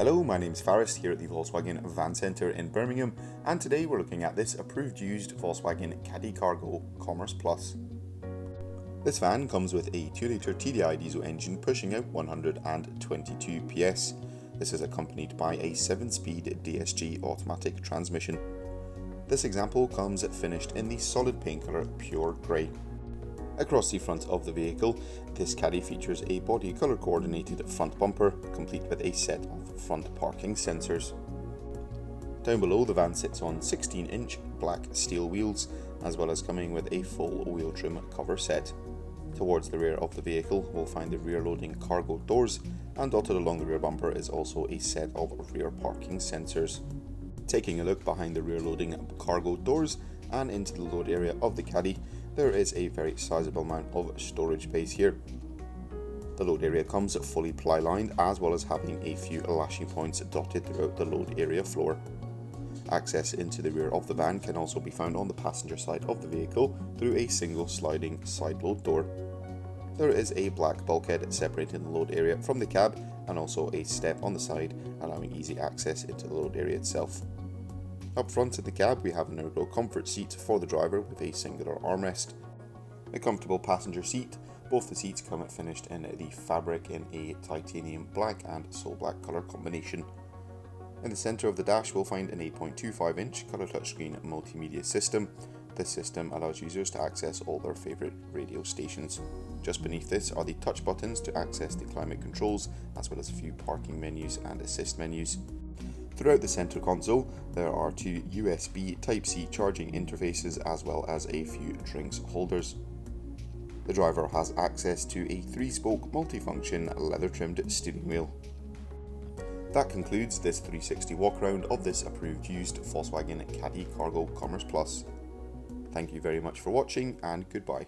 Hello, my name's Faris here at the Volkswagen Van Centre in Birmingham, and today we're looking at this approved used Volkswagen Caddy Cargo Commerce Plus. This van comes with a 2-litre TDI diesel engine pushing out 122 PS. This is accompanied by a 7-speed DSG automatic transmission. This example comes finished in the solid paint colour Pure Grey. Across the front of the vehicle, this Caddy features a body colour coordinated front bumper, complete with a set of front parking sensors. Down below, the van sits on 16-inch black steel wheels, as well as coming with a full wheel trim cover set. Towards the rear of the vehicle, we'll find the rear loading cargo doors, and dotted along the rear bumper is also a set of rear parking sensors. Taking a look behind the rear loading cargo doors and into the load area of the Caddy, there is a very sizable amount of storage space here. The load area comes fully ply lined, as well as having a few lashing points dotted throughout the load area floor. Access into the rear of the van can also be found on the passenger side of the vehicle through a single sliding side load door. There is a black bulkhead separating the load area from the cab, and also a step on the side allowing easy access into the load area itself. Up front of the cab, we have an ergo comfort seat for the driver with a singular armrest. A comfortable passenger seat. Both the seats come finished in the fabric in a titanium black and soul black colour combination. In the centre of the dash, we'll find an 8.25-inch colour touchscreen multimedia system. This system allows users to access all their favourite radio stations. Just beneath this are the touch buttons to access the climate controls, as well as a few parking menus and assist menus. Throughout the centre console, there are 2 USB Type-C charging interfaces, as well as a few drinks holders. The driver has access to a 3-spoke multifunction leather-trimmed steering wheel. That concludes this 360 walk-around of this approved used Volkswagen Caddy Cargo Commerce Plus. Thank you very much for watching, and goodbye.